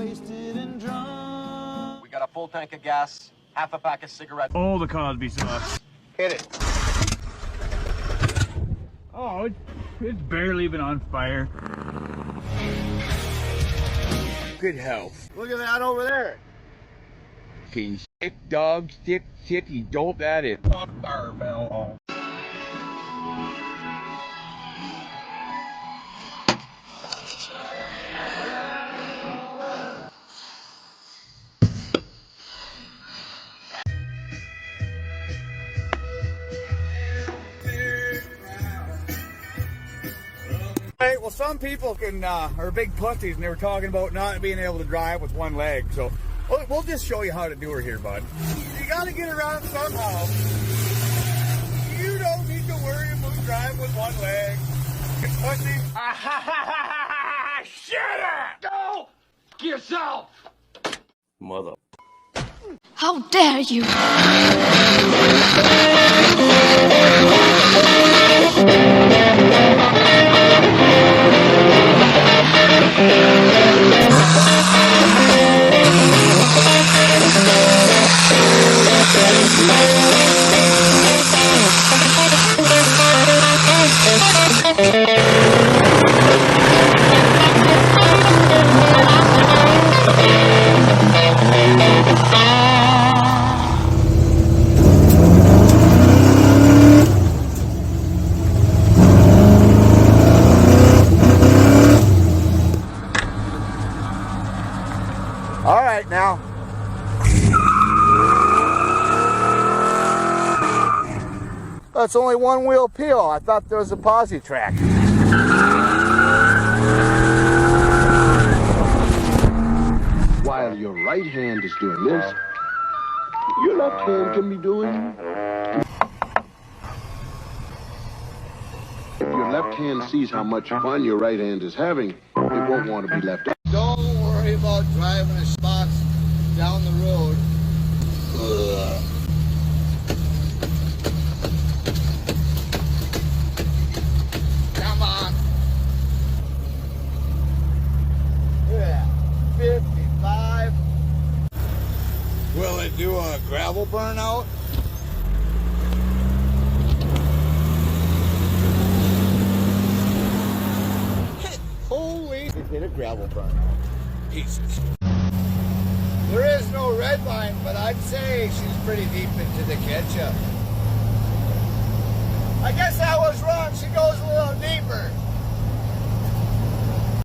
wasted and drunk. We got a full tank of gas, half a pack of cigarettes. Oh, the Cosby sauce. Hit it. Oh, it's barely even on fire. Good health. Look at that over there. Fucking sick dog, sick city dope that is. Barbell. Right, well, some people are big pussies, and they were talking about not being able to drive with one leg. So we'll just show you how to do her here, bud. You got to get around somehow. You don't need to worry about driving with one leg. Pussy. Shut up! Go yourself! Mother. How dare you! All right, now. That's only one wheel peel. I thought there was a posi track. While your right hand is doing this, your left hand can be doing. If your left hand sees how much fun your right hand is having, it won't want to be left out. Don't worry about driving a spots down the road. Ugh. Come on. Yeah, 55. Will it do a gravel burnout? Holy, it did a gravel burnout. Pieces. There is no red line, but I'd say she's pretty deep into the ketchup. I guess I was wrong. She goes a little deeper.